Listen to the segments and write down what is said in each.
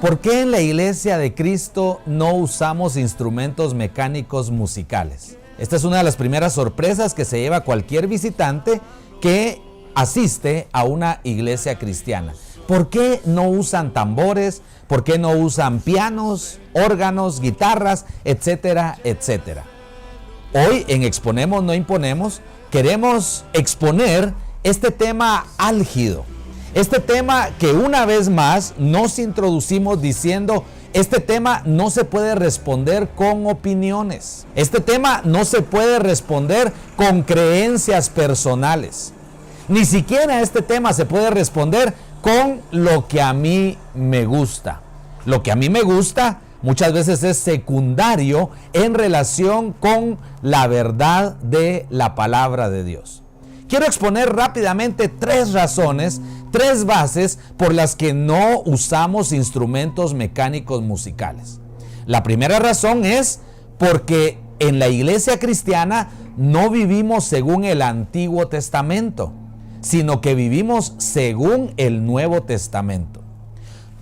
¿Por qué en la Iglesia de Cristo no usamos instrumentos mecánicos musicales? Esta es una de las primeras sorpresas que se lleva cualquier visitante que asiste a una iglesia cristiana. ¿Por qué no usan tambores? ¿Por qué no usan pianos, órganos, guitarras, etcétera, etcétera? Hoy en Exponemos, no imponemos, queremos exponer este tema álgido. Este tema que una vez más nos introducimos diciendo, este tema no se puede responder con opiniones. Este tema no se puede responder con creencias personales. Ni siquiera este tema se puede responder con lo que a mí me gusta. Lo que a mí me gusta muchas veces es secundario en relación con la verdad de la palabra de Dios. Quiero exponer rápidamente 3 razones, 3 bases por las que no usamos instrumentos mecánicos musicales. La primera razón es porque en la iglesia cristiana no vivimos según el Antiguo Testamento, sino que vivimos según el Nuevo Testamento.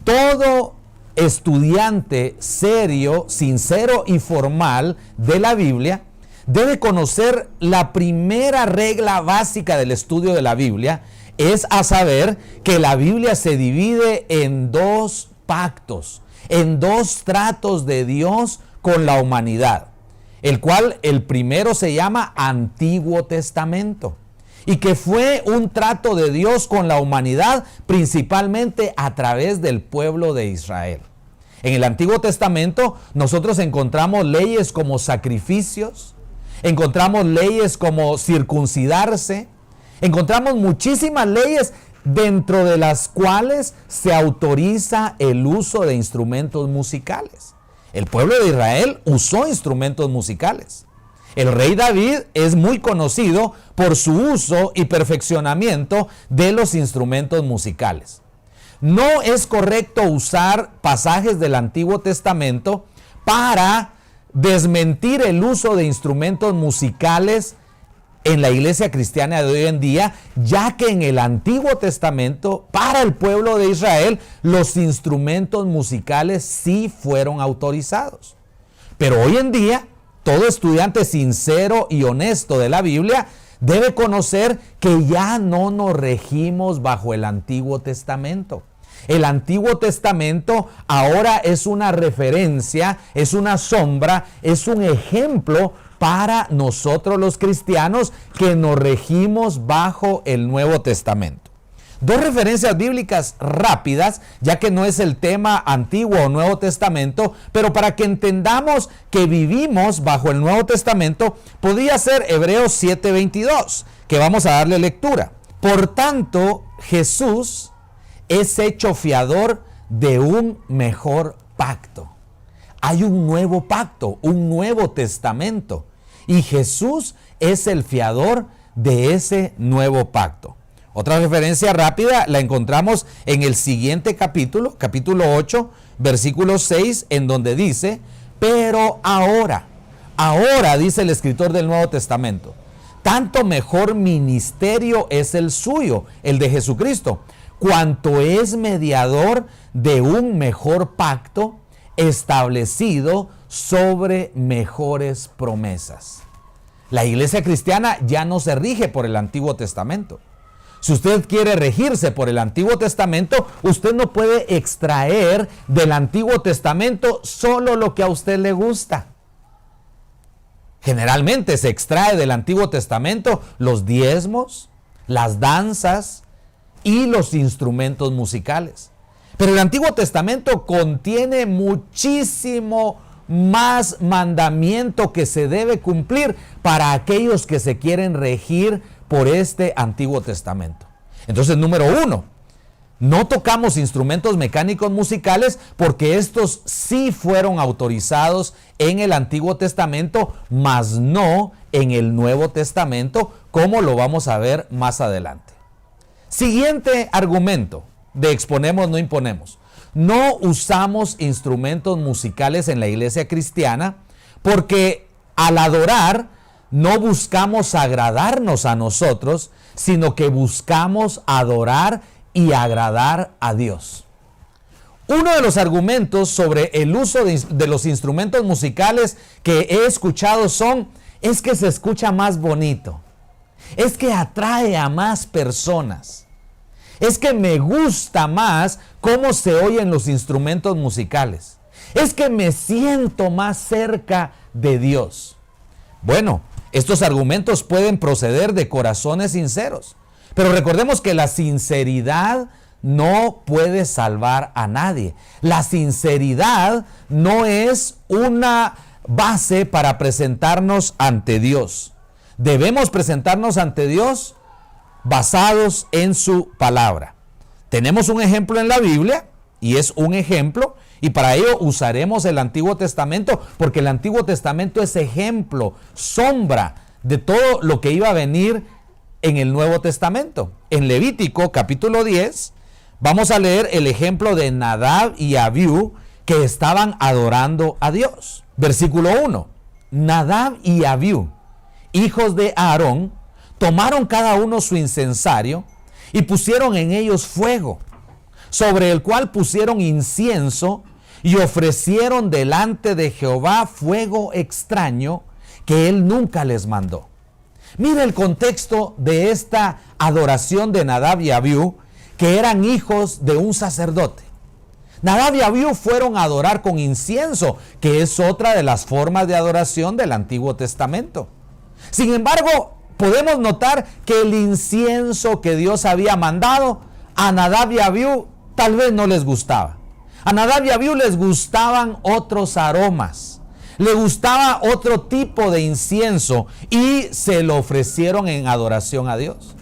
Todo estudiante serio, sincero y formal de la Biblia debe conocer la primera regla básica del estudio de la Biblia, es a saber que la Biblia se divide en 2 pactos, en 2 tratos de Dios con la humanidad, el cual el primero se llama Antiguo Testamento, y que fue un trato de Dios con la humanidad principalmente a través del pueblo de Israel. En el Antiguo Testamento nosotros encontramos leyes como sacrificios, encontramos leyes como circuncidarse, encontramos muchísimas leyes dentro de las cuales se autoriza el uso de instrumentos musicales. El pueblo de Israel usó instrumentos musicales. El rey David es muy conocido por su uso y perfeccionamiento de los instrumentos musicales. No es correcto usar pasajes del Antiguo Testamento para desmentir el uso de instrumentos musicales en la iglesia cristiana de hoy en día, ya que en el Antiguo Testamento, para el pueblo de Israel, los instrumentos musicales sí fueron autorizados. Pero hoy en día, todo estudiante sincero y honesto de la Biblia debe conocer que ya no nos regimos bajo el Antiguo Testamento. El Antiguo Testamento ahora es una referencia, es una sombra, es un ejemplo para nosotros los cristianos que nos regimos bajo el Nuevo Testamento. 2 referencias bíblicas rápidas, ya que no es el tema Antiguo o Nuevo Testamento, pero para que entendamos que vivimos bajo el Nuevo Testamento, podría ser Hebreos 7:22, que vamos a darle lectura. Por tanto, Jesús es hecho fiador de un mejor pacto. Hay un nuevo pacto, un nuevo testamento, y Jesús es el fiador de ese nuevo pacto. Otra referencia rápida la encontramos en el siguiente capítulo 8, versículo 6, en donde dice, pero ahora, dice el escritor del Nuevo Testamento, tanto mejor ministerio es el suyo, el de Jesucristo, cuanto es mediador de un mejor pacto establecido sobre mejores promesas. La iglesia cristiana ya no se rige por el Antiguo Testamento. Si usted quiere regirse por el Antiguo Testamento, usted no puede extraer del Antiguo Testamento solo lo que a usted le gusta. Generalmente se extrae del Antiguo Testamento los diezmos, las danzas y los instrumentos musicales. Pero el Antiguo Testamento contiene muchísimo más mandamiento que se debe cumplir para aquellos que se quieren regir por este Antiguo Testamento. Entonces, número 1, no tocamos instrumentos mecánicos musicales porque estos sí fueron autorizados en el Antiguo Testamento, mas no en el Nuevo Testamento, como lo vamos a ver más adelante. Siguiente argumento de Exponemos, no imponemos. No usamos instrumentos musicales en la iglesia cristiana porque al adorar no buscamos agradarnos a nosotros, sino que buscamos adorar y agradar a Dios. Uno de los argumentos sobre el uso de los instrumentos musicales que he escuchado es que se escucha más bonito, es que atrae a más personas, es que me gusta más cómo se oyen los instrumentos musicales, es que me siento más cerca de Dios. Bueno, estos argumentos pueden proceder de corazones sinceros, pero recordemos que la sinceridad no puede salvar a nadie. La sinceridad no es una base para presentarnos ante Dios. Debemos presentarnos ante Dios basados en su palabra. Tenemos un ejemplo en la Biblia, y es un ejemplo, y para ello usaremos el Antiguo Testamento, porque el Antiguo Testamento es ejemplo, sombra de todo lo que iba a venir en el Nuevo Testamento. En Levítico capítulo 10 vamos a leer el ejemplo de Nadab y Abiú, que estaban adorando a Dios. Versículo 1. Nadab y Abiú, hijos de Aarón, tomaron cada uno su incensario y pusieron en ellos fuego, sobre el cual pusieron incienso y ofrecieron delante de Jehová fuego extraño que él nunca les mandó. Mira el contexto de esta adoración de Nadab y Abiú, que eran hijos de un sacerdote. Nadab y Abiú fueron a adorar con incienso, que es otra de las formas de adoración del Antiguo Testamento. Sin embargo, podemos notar que el incienso que Dios había mandado a Nadab y Abiú tal vez no les gustaba. A Nadab y Abiú les gustaban otros aromas, le gustaba otro tipo de incienso y se lo ofrecieron en adoración a Dios.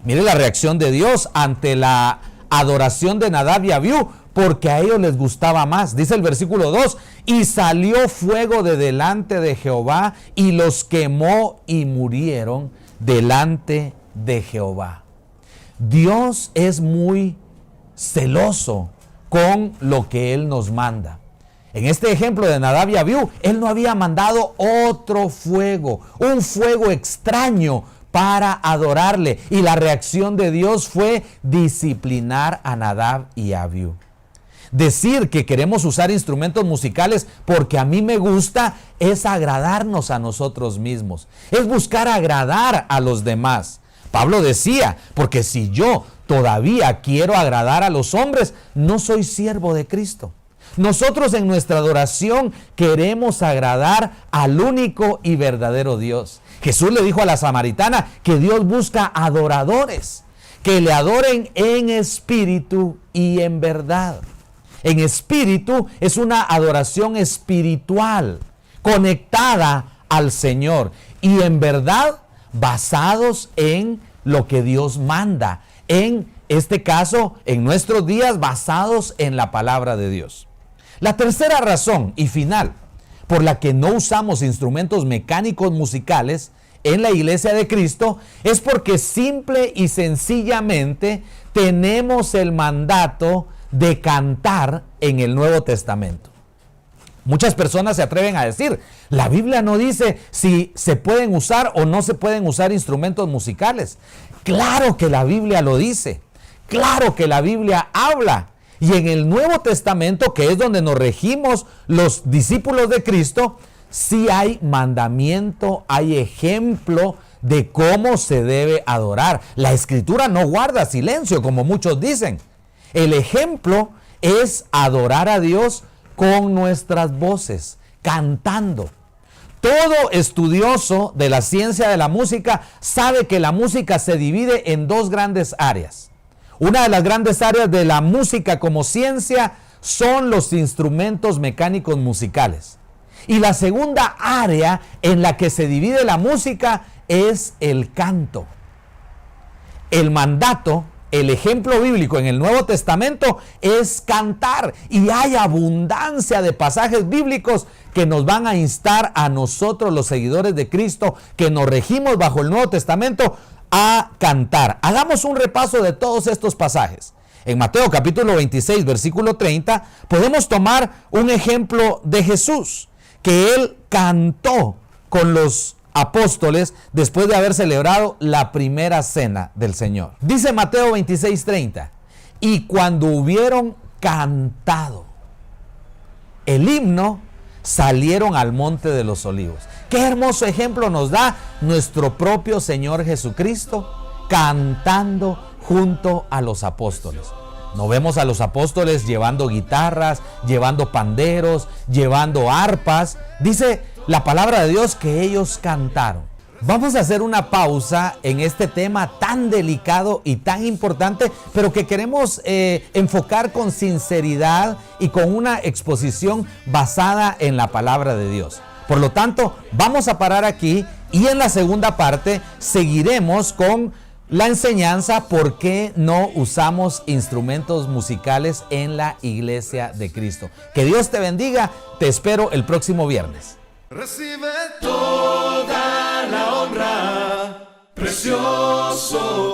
Mire la reacción de Dios ante la adoración de Nadab y Abiú, porque a ellos les gustaba más. Dice el versículo 2, y salió fuego de delante de Jehová y los quemó y murieron delante de Jehová. Dios es muy celoso con lo que Él nos manda. En este ejemplo de Nadab y Abiú, Él no había mandado otro fuego, un fuego extraño para adorarle. Y la reacción de Dios fue disciplinar a Nadab y Abiú. Decir que queremos usar instrumentos musicales porque a mí me gusta es agradarnos a nosotros mismos, es buscar agradar a los demás. Pablo decía, porque si yo todavía quiero agradar a los hombres, no soy siervo de Cristo. Nosotros en nuestra adoración queremos agradar al único y verdadero Dios. Jesús le dijo a la samaritana que Dios busca adoradores, que le adoren en espíritu y en verdad. En espíritu es una adoración espiritual, conectada al Señor, y en verdad basados en lo que Dios manda. En este caso, en nuestros días, basados en la palabra de Dios. La tercera razón y final por la que no usamos instrumentos mecánicos musicales en la Iglesia de Cristo es porque simple y sencillamente tenemos el mandato de cantar en el Nuevo Testamento. Muchas personas se atreven a decir, la Biblia no dice si se pueden usar o no se pueden usar instrumentos musicales. Claro que la Biblia lo dice, claro que la Biblia habla. Y en el Nuevo Testamento, que es donde nos regimos los discípulos de Cristo, sí hay mandamiento, hay ejemplo de cómo se debe adorar. La Escritura no guarda silencio, como muchos dicen. El ejemplo es adorar a Dios con nuestras voces, cantando. Todo estudioso de la ciencia de la música sabe que la música se divide en dos grandes áreas. Una de las grandes áreas de la música como ciencia son los instrumentos mecánicos musicales. Y la segunda área en la que se divide la música es el canto. El mandato, el ejemplo bíblico en el Nuevo Testamento es cantar. Y hay abundancia de pasajes bíblicos que nos van a instar a nosotros, los seguidores de Cristo, que nos regimos bajo el Nuevo Testamento, a cantar. Hagamos un repaso de todos estos pasajes. En Mateo capítulo 26, versículo 30, podemos tomar un ejemplo de Jesús, que él cantó con los apóstoles después de haber celebrado la primera cena del Señor. Dice Mateo 26:30, y cuando hubieron cantado el himno, salieron al monte de los olivos. Qué hermoso ejemplo nos da nuestro propio Señor Jesucristo cantando junto a los apóstoles. No vemos a los apóstoles llevando guitarras, llevando panderos, llevando arpas. Dice la palabra de Dios que ellos cantaron. Vamos a hacer una pausa en este tema tan delicado y tan importante, pero que queremos enfocar con sinceridad y con una exposición basada en la palabra de Dios. Por lo tanto, vamos a parar aquí y en la segunda parte seguiremos con la enseñanza por qué no usamos instrumentos musicales en la iglesia de Cristo. Que Dios te bendiga, te espero el próximo viernes. Recibe toda la honra, precioso